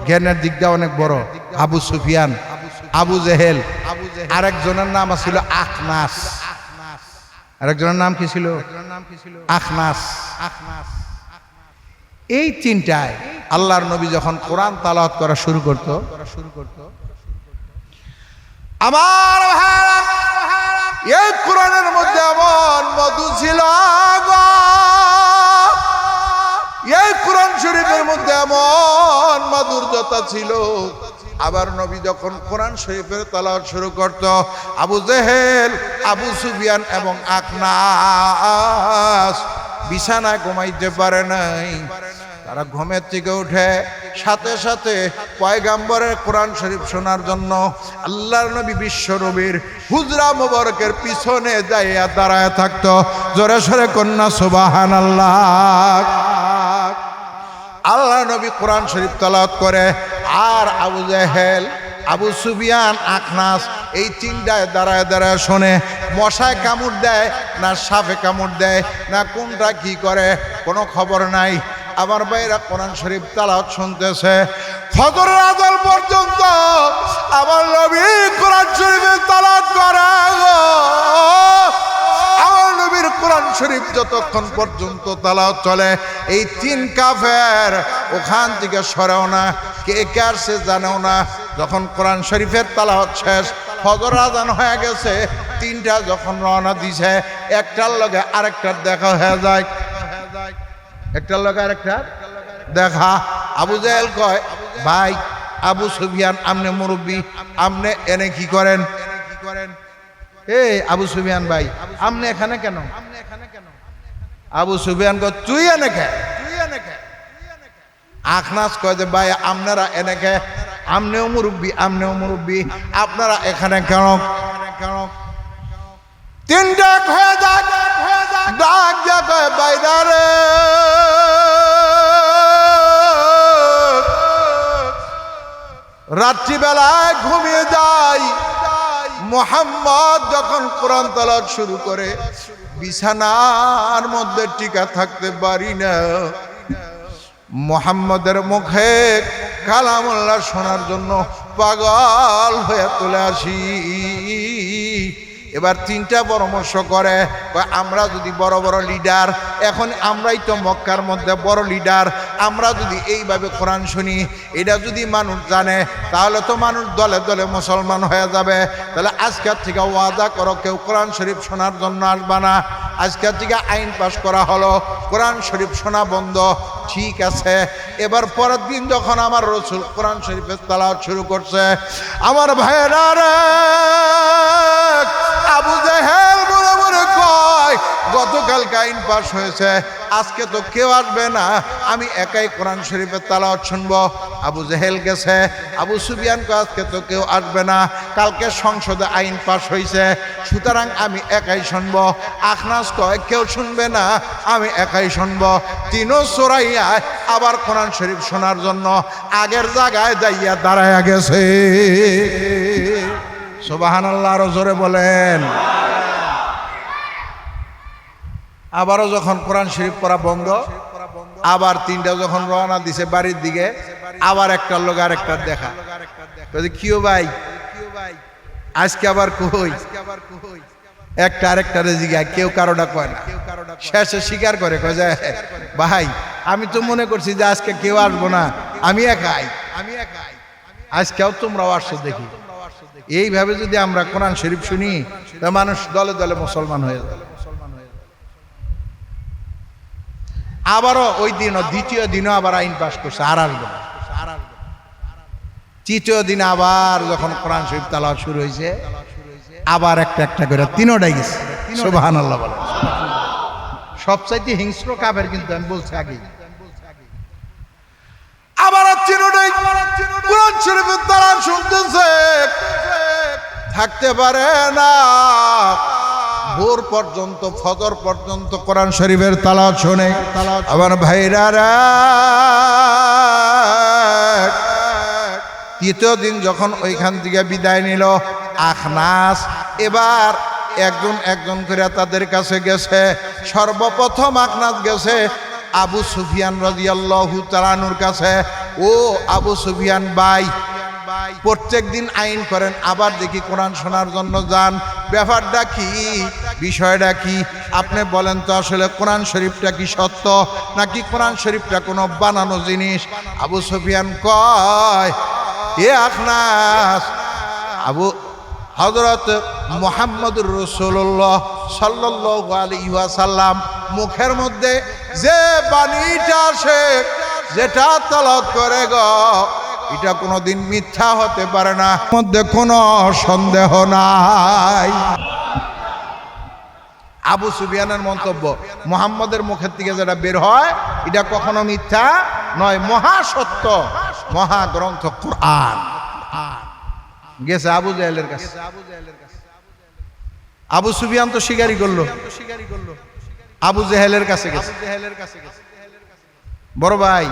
জ্ঞানের দিক দিয়ে অনেক বড়। আবু সুফিয়ান, আবু জেহেল, আরেকজনের নাম ছিল আখনাস। আরেকজনের নাম কি ছিল? আখনাস। এই তিনটায় আল্লাহর নবী যখন কোরআন তেলাওয়াত করা শুরু করত, আমার ভাইরা, এই কোরআনের মধ্যে এমন মধু ছিল গো, এই কোরআন শরীফের মধ্যে এমন মাধুর্যতা ছিল। আবার নবী যখন কোরআন শরীফের তেলাওয়াত শুরু করত, আবু জেহেল, আবু সুফিয়ান এবং আখনাস বিছানায় ঘুমাইতে পারে নাই। তারা ঘুমের থেকে উঠে সাথে সাথে পয়গাম্বরের কোরআন শরীফ শোনার জন্য আল্লাহর নবী বিশ্ব নবীর হুজরা মোবারকের পিছনে যাইয়া দাঁড়ায় থাকতো। জোরে সরে কন্যা সুবহানাল্লাহ। আল্লাহ নবী কোরআন শরীফ তেলাওয়াত করে, আর আবু জেহেল, আবু সুফিয়ান, আখনাস এই তিনটায় দাঁড়ায় দাঁড়ায় শোনে। মশায় কামড় দেয় না সাপে কামড় দেয় না কোনটা কি করে কোনো খবর নাই। আমার ভাইরা কোরআন শরীফ তেলাওয়াত শুনতেছে ফজরের আযান পর্যন্ত। আমার নবী কোরআন শরীফের তেলাওয়াত করে গো। আমার নবীর কোরআন শরীফ যতক্ষণ পর্যন্ত তেলাওয়াত চলে, এই তিন কাফের ওখান থেকে সরেও না, কে কে আসছে জানেও না। যখন কোরআন শরীফের তেলাওয়াত শেষ, ফজর আযান হয়ে গেছে, তিনটা যখন রওনা দিছে, একটার লগে আরেকটার দেখা হয়ে যায়, একটার লগে আরেকটার দেখা। আবু জেহেল কয়, ভাই আবু সুফিয়ান আমনে মুরব্বী, আমনে এনে কি করেন? এই আবু সুফিয়ান ভাই, আমনে এখানে কেন? আবু সুফিয়ান কয়, তুই এনে কে? আখনাস কয় যে ভাই আপনারা এনে কে? আমনেও মুরব্বী, আমনেও মুরব্বী, আপনারা এখানে কেন? তিনটা হয়ে যাক, ডাক দিয়া কয়, বাইরা রে, রাত্রিবেলায় ঘুমিয়ে যাই। মুহাম্মদ যখন কোরআন তেলাওয়াত শুরু করে, বিছানার মধ্যে টিকা থাকতে পারি না। মুহাম্মদের মুখে কালামুল্লাহ শোনার জন্য পাগল হয়ে চলে আসি। এবার তিনটা পরামর্শ করে, আমরা যদি বড় বড় লিডার, এখন আমরাই তো মক্কার মধ্যে বড় লিডার, আমরা যদি এইভাবে কোরআন শুনি, এটা যদি মানুষ জানে, তাহলে তো মানুষ দলে দলে মুসলমান হয়ে যাবে। তাহলে আজকের থেকে ওয়াদা করো, কেউ কোরআন শরীফ শোনার জন্য আসবে না। আজকের থেকে আইন পাশ করা হলো, কোরআন শরীফ শোনা বন্ধ। ঠিক আছে। এবার পরের দিন যখন আমার রাসূল কোরআন শরীফের তেলাওয়াত শুরু করছে, আমার ভাইয়েরা রে, আবু জেহেল মনে মনে কয়, গতকাল আইন পাশ হয়েছে, আজকে তো কেউ আসবে না, আমি একাই কোরআন শরীফের তেলাওয়াত শুনবো। আবু জেহেল গেছে, আবু সুফিয়ান কয়, আজকে তো কেউ আসবে না, কালকে সংসদে আইন পাশ হয়েছে, সুতরাং আমি একাই শুনবো। আখনাস কয়, কেউ শুনবে না, আমি একাই শুনবো। তিনও সরাইয়া আবার কোরআন শরীফ শোনার জন্য আগের জায়গায় যাইয়া দাঁড়াইয়া গেছে। সুবহানাল্লাহ, আরো জোরে বলেন। আবারও যখন কোরআন শরীফ পড়া বন্ধ, আবার তিনটা যখন রওনা দিছে বাড়ির দিকে, আবার একটার লোক আরেকটার দেখা। কিও ভাই, আজকে আবার কই? একটা আরেকটারে জিগায়, কেউ কারোটা কয় না। শেষে স্বীকার করে, কয় যে ভাই আমি তো মনে করছি যে আজকে কেউ আসবো না, আমি একাই, আজকেও তোমরাও আসছো দেখি। এইভাবে যদি আমরা কোরআন শরীফ শুনি, তা মানুষ দলে দলে মুসলমান হয়ে যাবে। আবারও ওই দিনও, দ্বিতীয় দিনও আবার আইন পাশ করছে, আর আসবে না। তৃতীয় দিন আবার যখন কোরআন শরীফ তেলাওয়াত শুরু হয়েছে, আবার একটা একটা করে তিনোটাই গেছে। সুবহানাল্লাহ বলেন। সবচাইতে হিংস্র কাফের কিন্তু আমি বলছি আগেই। আবার তিনোটাই কোরআন শরীফের তেলাওয়াত শুনতেছে, থাকতে পারে না। ভোর পর্যন্ত, ফজর পর্যন্ত কোরআন শরীফের তেলাওয়াত শুনে। আমার ভাইরা, তৃতীয় দিন যখন ওইখান থেকে বিদায় নিল, আখনাস এবার একজন একজন করে তাদের কাছে গেছে। সর্বপ্রথম আখনাস গেছে আবু সুফিয়ান রাদিয়াল্লাহু তাআলা আনহুর কাছে। ও আবু সুফিয়ান ভাই, প্রত্যেক দিন আইন করেন, আবার দেখি কোরআন শোনার জন্য যান, ব্যাপারটা কি, বিষয়টা কি আপনি বলেন তো, আসলে কোরআন শরীফটা কি সত্য নাকি কোরআন শরীফটা কোনো বানানো জিনিস? আবু সুফিয়ান কয়, এ আখনাস, আবু হযরত মুহাম্মদুর রাসূলুল্লাহ সাল্লাল্লাহু আলাইহি ওয়াসাল্লাম মুখের মধ্যে যে বাণীটা আসে, যেটা তেলাওয়াত করে গো, এটা কোনোদিন মিথ্যা হতে পারে না, মধ্যে কোনো সন্দেহ নাই। আবু সুফিয়ানের মন্তব্য, মুহাম্মদের মুখের থেকে যেটা বের হয় এটা কখনো মিথ্যা নয়, মহা সত্য, মহা গ্রন্থ কোরআন। গেছে আবু জাহেলের কাছে। আবু সুফিয়ান তো স্বীকারই করলো, আবু জাহেলের কাছে গেছে। বড় ভাই,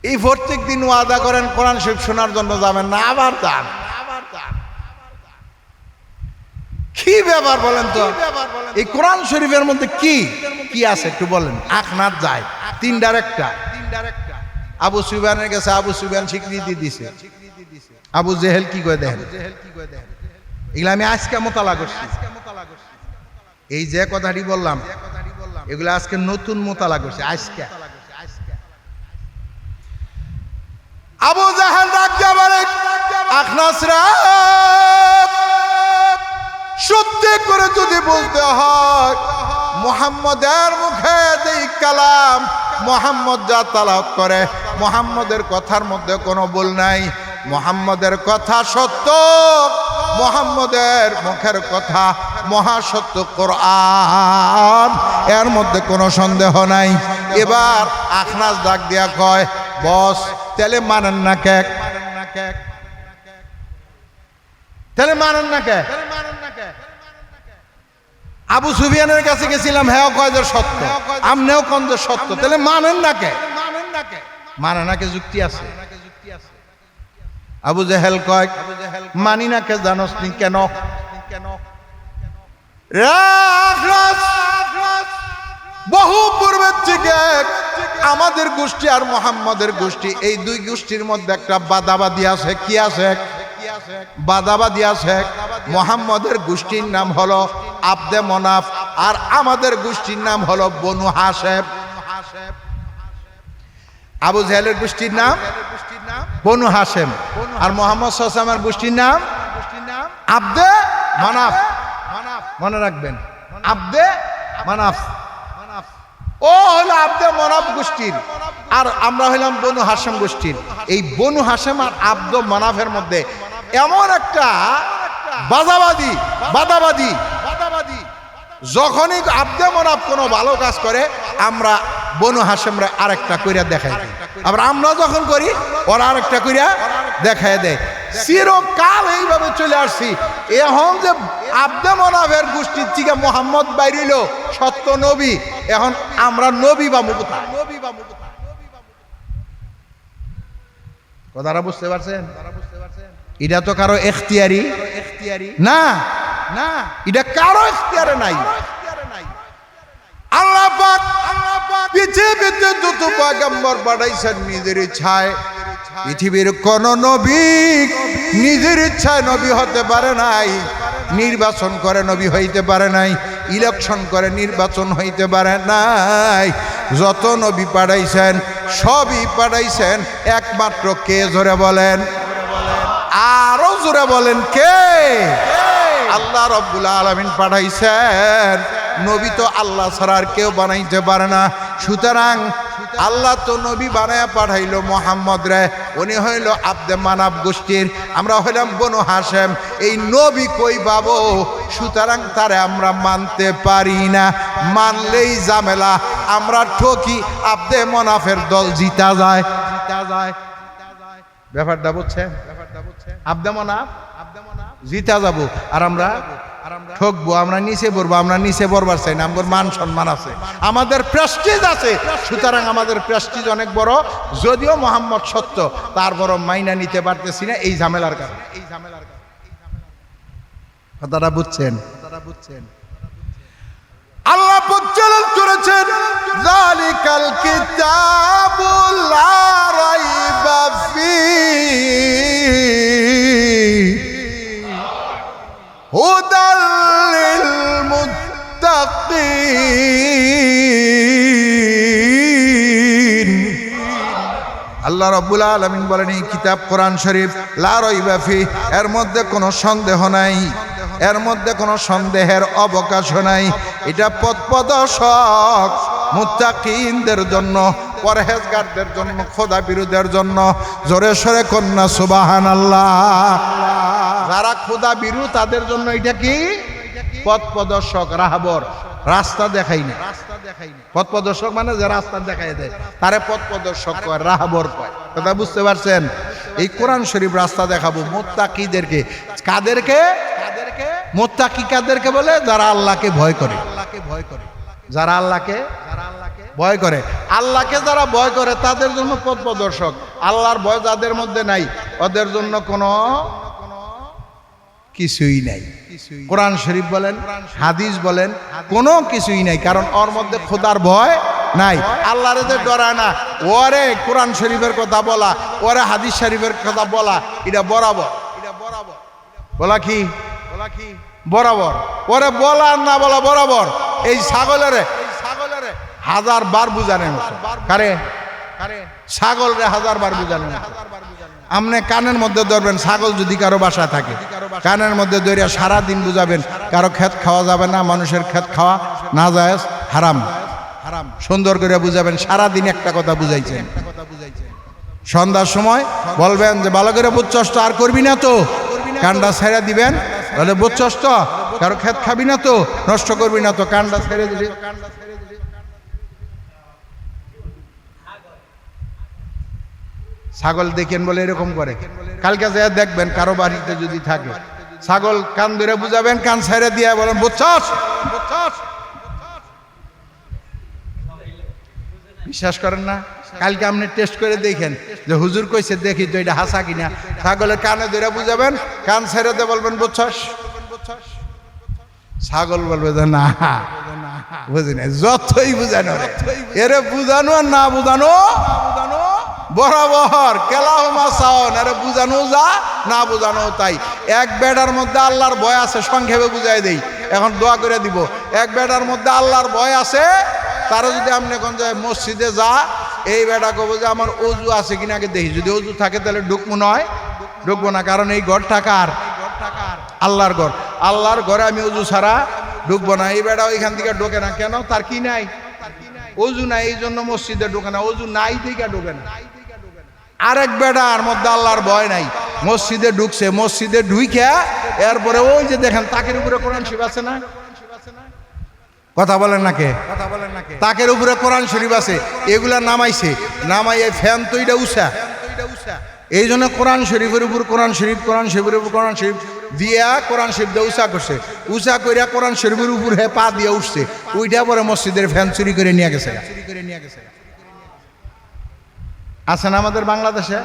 এই প্রত্যেক দিন ওয়াদা করেন কোরআন শরীফ শোনার জন্য যাবেন না, আবার যান। কি ব্যাপার বলেন তো, এই কোরআন শরীফের মধ্যে কি কি আছে একটু বলেন। আখনাত যায় তিনটার একটা। আবু সুফিয়ানের কাছে আবু সুফিয়ান স্বীকৃতি দিছে, আবু জেহেল কি করে দেখেন, এগুলো আমি আজকে মোতালা করছি। এই যে কথাটি বললাম এগুলো আজকে নতুন মোতালা করছে আজকে। আবু জাহেল ডাকতে বলে, আখনাস রে, সত্যি করে যদি বলতে হয় মুহাম্মদের মুখে যেই কালাম, মুহাম্মদ যা তেলাওয়াত করে, মুহাম্মদের কথার মধ্যে কোনো ভুল নাই, মুহাম্মদের কথা সত্য, মুহাম্মদের মুখের কথা মহাসত্য কোরআন, এর মধ্যে কোনো সন্দেহ নাই। এবার আখনাস ডাক দিয়া কয়, বস তাহলে মানেন না কে, তাহলে মানেন না কে? আবু সুফিয়ানের কাছে গেছিলাম, হ্যাঁ কয় যে সত্য, আমনেও কোন যে সত্য, তাহলে মানেন না কে? মানে না কে যুক্তি আছে? আবু জাহেল কয়, মানি না কে জানোস নি কেন? বহু পূর্বের থেকে আমাদের গোষ্ঠী আর মুহাম্মদের গোষ্ঠী, এই দুই গোষ্ঠীর মধ্যে একটা বাদাবাদি আছে। কি আছে? বাদাবাদি আছে। মুহাম্মদের গোষ্ঠীর নাম হলো আব্দে মনাফ, আর আমাদের গোষ্ঠীর নাম হলো বনু হাশেম। আবু জাহেলের গোষ্ঠীর নাম বনু হাশেম, আর মুহাম্মদ সাল্লাল্লাহু আলাইহি ওয়াসাল্লামের গোষ্ঠীর নাম আব্দে মানাফ। মনে রাখবেন, আব্দে মানাফ। ও হলো আব্দে মানাফ গোষ্ঠীর, আর আমরা হইলাম বনু হাশেম গোষ্ঠীর। এই বনু হাশেম আর আব্দে মানাফের মধ্যে এমন একটা বাদাবাদি, যখনই আব্দে মানাফ কোনো ভালো কাজ করে আমরা বনু হাশেমরা আরেকটা কইরা দেখাই দিই, আবার আমরা যখন করি ওরা আরেকটা কইরা দেখায় দেয়। চিরকাল এইভাবে চলে আসছি। এখন যে আব্দে মানাফের গোষ্ঠীর থেকে মুহাম্মদ বাইরিল সত্য নবী, এখন আমরা নবী বা মুকুতা। কথাটা বুঝতে পারছেন? এটা তো কারো এখতিয়ারি না, এটা কারো এখতিয়ারে নাই। আল্লাহ পাক পৃথিবীতে যত পয়গম্বর পাঠাইছেন নিজের ইচ্ছায়, পৃথিবীর কোন নবী নিজের ইচ্ছায় নবী হতে পারে নাই, নির্বাচন করে নবী হইতে পারে নাই, ইলেকশন করে নির্বাচন হইতে পারে নাই। যত নবী পাঠাইছেন সবই পাঠাইছেন একমাত্র কে? জোরে বলেন, আরো জোরে বলেন, কে? আল্লাহ রাব্বুল আলামিন পাঠাইছেন। নবী তো আল্লাহ ছাড়া আর কেউ বানাইতে পারে না। সুতরাং আল্লাহ তো নবী বানায়া পাঠাইলো মুহাম্মদ রে, উনি হইল আব্দে মানাফ গোষ্ঠীর, আমরা হইলাম বনু হাশেম। এই নবী কই পাবো? সুতরাং তারে আমরা মানতে পারি না, মানলেই ঝামেলা, আমরা ঠকি, আব্দে মানাফের দল জিতা যায়। ব্যাপারটা বুঝছেন? আব্দে মানাফ জিতা যাবো, আর আমরা ঠকবো, আমরা নিচে পড়বো। আমরা নিচে পড়বার চাই না, আমাদের মান সম্মান আছে, আমাদের প্রেস্টিজ আছে। সুতরাং আমাদের প্রেস্টিজ অনেক বড়, যদিও মোহাম্মদ সত্য, তার বড় মাইনা নিতে পারতেছি না এই ঝামেলার কারণে। কথাটা বুঝছেন? আল্লাহ পরিচালন করেছেন যালিকাল কিতাবু লা রাইবা ফীহি হুদাল লিল মুত্তাকিন। আল্লাহ রাব্বুল আলামিন বলেন এই কিতাব কোরআন শরীফ লা রাইবা ফীহি, এর মধ্যে কোনো সন্দেহ নাই, এর মধ্যে কোনো সন্দেহের অবকাশ নাই। এটা পথপ্রদর্শক মুত্তাকিনদের জন্য, পরহেজগারদের জন্য, খোদা বিরোধীদের জন্য। জোরে সরে কন্যা সুবহানাল্লাহ। যারা খোদা বিরোধী তাদের জন্য এটা কি? পথপ্রদর্শক, রাহবর, রাস্তা দেখাই না। পথপ্রদর্শক মানে যে রাস্তা দেখাই দেয় তারে পথপ্রদর্শক কয়, রাহবর কয়। কথা বুঝতে পারছেন? এই কোরআন শরীফ রাস্তা দেখাবো মুত্তাকিদেরকে। কাদেরকে? মুত্তাকি কাদেরকে বলে? যারা আল্লাহকে ভয় করে। যারা আল্লাহকে ভয় করে, আল্লাহকে যারা ভয় করে তাদের জন্য পথপ্রদর্শক। আল্লাহর ভয় যাদের মধ্যে নাই ওদের জন্য কোনো কিছুই নাই। কোরআন শরীফ বলেন, হাদিস বলেন, কোনো কিছুই নাই, কারণ ওর মধ্যে খোদার ভয় নাই। আল্লাহর যে ডরায় না, ওরে কোরআন শরীফের কথা বলা, ওরে হাদিস শরীফের কথা বলা, এটা বরাবর। বলা কি? বরাবর। ওরে বলা না বলা বরাবর। এই ছাগলের হাজার বার বুঝানোর মতো। কারে? ছাগল রে হাজার বার বুঝানোর মতো। আপনি কানের মধ্যে ধরবেন, ছাগল যদি কারো বাসায় থাকে কানের মধ্যে ধরিয়া সারাদিন বুঝাবেন। কারো ক্ষেত খাওয়া যাবে না, মানুষের ক্ষেত খাওয়া নাজায়েজ, হারাম। সুন্দর করে বুঝাবেন, সারাদিন একটা কথা বুঝাইছেন। সন্ধ্যার সময় বলবেন যে ভালো করে বুঝছস তো, আর করবি না তো, কান্ডা ছেড়ে দিবেন। তাহলে বুঝছস তো, কারো ক্ষেত খাবি না তো, নষ্ট করবি না তো, কান্ডা ছেড়ে দিবি। ছাগল দেখেন বলে এরকম করে। কালকে যা দেখবেন কারো বাড়িতে যদি থাকে ছাগল, কান ধরে বুঝাবেন, কান ছেড়ে দিয়ে বলেন বুঝছস। বিশ্বাস করেন না? কালকে আপনি টেস্ট করে দেখেন যে হুজুর কইছে, দেখি তো এটা হাসা কিনা। ছাগলের কানে ধরে বুঝাবেন, কান ছেড়ে দিয়ে বলবেন বুঝছস। ছাগল বলবে যে না বুঝি না। যতই বুঝানো এরে বুঝানো আর না বুঝানো বরাবর। কেলাহুমা সাওয়ান, এরে বুঝানো যা না বুঝানো তাই। এক বেটার মধ্যে আল্লাহর ভয় আছে, সংক্ষেপে বুঝাই দেই, এখন দোয়া করে দিব। এক বেটার মধ্যে আল্লাহর ভয় আছে, তারা যদি আপনি এখন যায় মসজিদে যা, এই বেটা কব যে আমার অজু আছে কিনা আগে দেখি, যদি অজু থাকে তাহলে ঢুকবো, নয় ঢুকবো না। কারণ এই ঘর টাকার, আল্লাহর ঘর। আল্লাহর ঘরে আমি অজু ছাড়া ঢুকবো না। এই বেটা ওইখান থেকে ঢোকে না কেন? তার কি নাই? অজু নাই, এই জন্য মসজিদে ঢোকে না। অজু নাই দিকে ঢোকে না। আরেক বেটার মধ্যে আল্লাহর ভয় নাই, মসজিদে ঢুকছে, মসজিদে ঢুইকা এরপরে ওই যে দেখেন তাকের উপরে কোরআন শরীফ আছে না? কথা বলেন না কে? তাকের উপরে কোরআন শরীফ আছে, এগুলা নামাইছে, নামাইয়ে ফ্যান তো এটা উষা। এই জন্য কোরআন শরীফের উপর কোরআন শরীফ, কোরআন শরীফের উপর কোরআন শরীফ দিয়া কোরআন শরীফ দিয়ে উষা করছে। উষা করিয়া কোরআন শরীফের উপর হে পা দিয়ে উঠছে, ওইটা পরে মসজিদের ফ্যান চুরি করে নিয়ে গেছে। আছে না আমাদের বাংলাদেশে?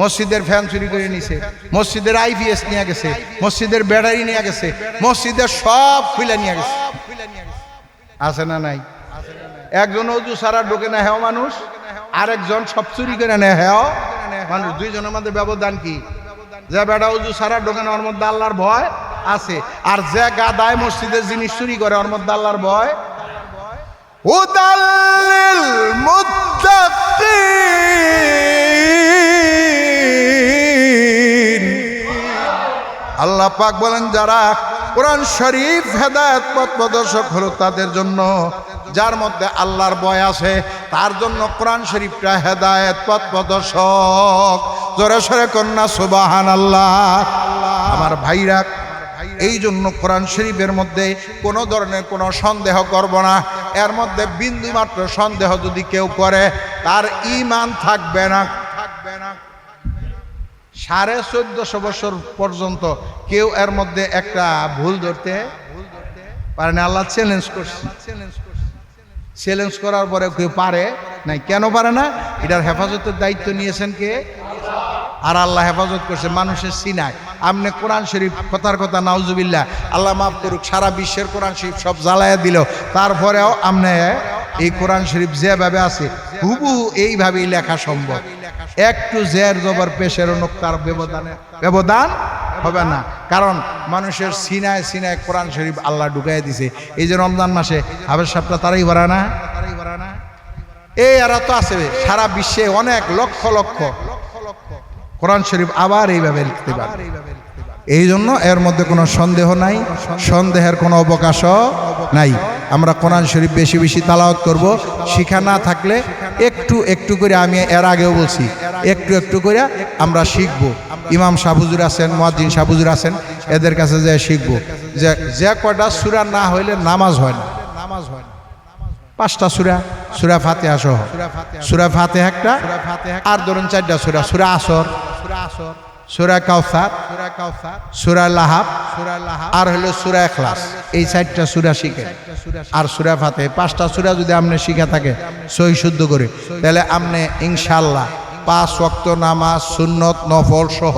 মসজিদের ফ্যান চুরি করে নিছে, মসজিদের আইপিএস নিয়ে গেছে, মসজিদের ব্যাটারি নিয়ে গেছে, মসজিদের সব খুলে নিয়ে গেছে। আছে না নাই? একজন অজু সারা ঢোকে না হেও মানুষ, আরেকজন সব চুরি করে নেয় হেও মানুষ। দুইজনের মধ্যে ব্যবধান কি? যে বেটা অজু সারা ঢোকে না ওর মধ্যে আল্লাহর ভয় আছে, আর যে গাদায় মসজিদের জিনিস চুরি করে ওর মধ্যে আল্লাহর ভয়। হুদাল্লিল মুত্তাকিন। আল্লাহ পাক বলেন যারা কোরআন শরীফ হেদায়েত পথ প্রদর্শক হলো তাদের জন্য। যার মধ্যে আল্লাহর ভয় আছে তার জন্য কোরআন শরীফটা হেদায়েত পথ প্রদর্শক। জোরে সরে কন্যা সুবহানাল্লাহ। আমার ভাইরা, এই জন্য কোরআন শরীফের মধ্যে কোনো ধরনের কোনো সন্দেহ করব না। এর মধ্যে বিন্দু মাত্র সন্দেহ যদি কেউ করে তার ঈমান থাকবে না। 1450 বছর পর্যন্ত কেউ এর মধ্যে একটা ভুল ধরতে পারে না। আল্লাহ চ্যালেঞ্জ করছে, চ্যালেঞ্জ করার পরে কেউ পারে নাই। কেন পারে না? এটার হেফাজতের দায়িত্ব নিয়েছেন কে? আর আল্লাহ হেফাজত করছে মানুষের সিনায়। আপনি কোরআন শরীফ কথার কথা নাউজুবিল্লাহ, আল্লাহ মাফ করুক, সারা বিশ্বের কোরআন শরীফ সব জ্বালায়া দিল, তারপরেও আপনি এই কোরআন শরীফ যেভাবে আছে হুবহু এইভাবেই লেখা সম্ভব। একটু জের জবর পেশের নোক্তার ব্যবধান হবে না, কারণ মানুষের সিনায় সিনায় কোরআন শরীফ আল্লাহ ঢুকাই দিছে। এই যে রমজান মাসে হাফেজ সাহেবটা তারাই ভরা না, এই এরা তো আছে সারা বিশ্বে অনেক লক্ষ লক্ষ কোরআন শরীফ আবার এইভাবে লিখতে পারে। এই জন্য এর মধ্যে কোনো সন্দেহ নাই, সন্দেহের কোনো অবকাশও নাই। আমরা কোরআন শরীফ বেশি বেশি তালাওয়াত করব। শিখা না থাকলে একটু একটু করে, আমি এর আগেও বলছি, একটু একটু করে আমরা শিখবো। ইমাম সাহেব হুজুর আছেন, মুয়াজ্জিন সাহেব হুজুর আছেন, এদের কাছে যে শিখবো। যে কয়টা সূরা না হইলে নামাজ হয় না, 5টা সূরা, সূরা ফাতিহা সহ, সূরা ফাতিহা একটা, আর ধরুন 4টা সূরা, সূরা আসর, সূরা কাউসার, সূরা লাহাব, আর হলো সূরা ইখলাস। এই 4টা সূরা শিখেন, আর সূরা ফাতিহা। 5টা সূরা যদি আপনি শিখা থাকে সহি শুদ্ধ করে, তাহলে আপনি ইনশাআল্লাহ 5 ওয়াক্ত নামাজ সুন্নত নফল সহ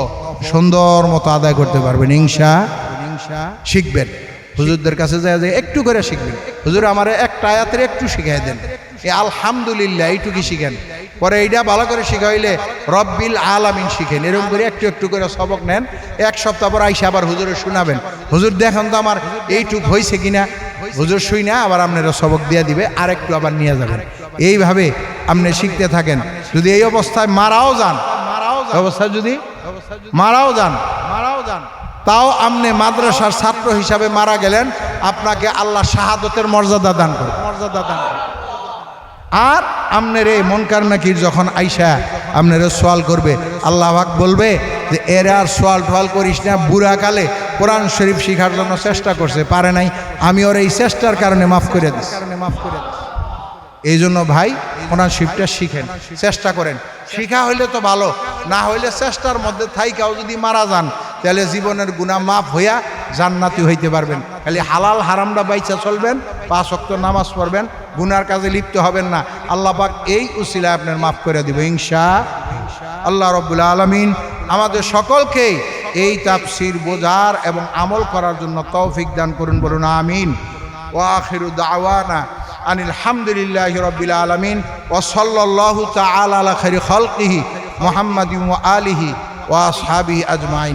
সুন্দর মতো আদায় করতে পারবেন। শিখবেন হুজুরদের কাছে যায় যে একটু করে শিখবেন, হুজুর আমার একটা আয়াতের একটু শিখাই দেন, এই আলহামদুলিল্লাহ এইটুকু শিখেন। পরে এইটা ভালো করে শিখাইলে রব্বিল আলামিন শিখেন। এরকম করে একটু একটু করে সবক নেন। 1 সপ্তাহ পর আইসা আবার হুজুরে শোনাবেন, হুজুর দেখেন তো আমার এইটুক হয়েছে কিনা। হুজুর শুই না আবার আপনারা সবক দিয়ে দিবে, আর একটু আবার নিয়ে যাবেন। এইভাবে আপনি শিখতে থাকেন। যদি এই অবস্থায় মারাও যান, তাও আপনি মাদ্রাসার ছাত্র হিসাবে মারা গেলেন, আপনাকে আল্লাহ শাহাদতের মর্যাদা দান করে। আর আপনার এই মনকার নাকির যখন আইসা আপনার সোয়াল করবে, আল্লাহ পাক বলবে যে এর আর সোয়াল টোয়াল করিস না, বুড়া কালে কোরআন শরীফ শিখার জন্য চেষ্টা করছে, পারে নাই, আমি ওর এই চেষ্টার কারণে মাফ করে দিস। এই জন্য ভাই কোরআন শরীফটা শিখেন, চেষ্টা করেন। শিখা হইলে তো ভালো, না হইলে চেষ্টার মধ্যে থাইকাও যদি মারা যান, তাহলে জীবনের গুনাহ মাফ হইয়া জান্নাতি হইতে পারবেন। খালি হালাল হারামটা বাইচা চলবেন, 5 ওয়াক্ত নামাজ পড়বেন, গুনার কাজে লিপ্ত হবেন না। আল্লাহ পাক এই উসিলায় আপনার মাফ করে দিব ইনশাআল্লাহ। রব্বুল আলামিন আমাদের সকলকেই এই তাফসীর বোঝার এবং আমল করার জন্য তৌফিক দান করুন, বলুন আমিন। ওয়া আখিরু দাওয়ানা আনিল হামদুলিল্লাহি রাব্বিল আলামিন ওয়া সাল্লাল্লাহু তাআলা আলা খাইরি খালকিহি মুহাম্মাদিন ওয়া আলিহি ওয়া আসহাবিহি আজমাইন।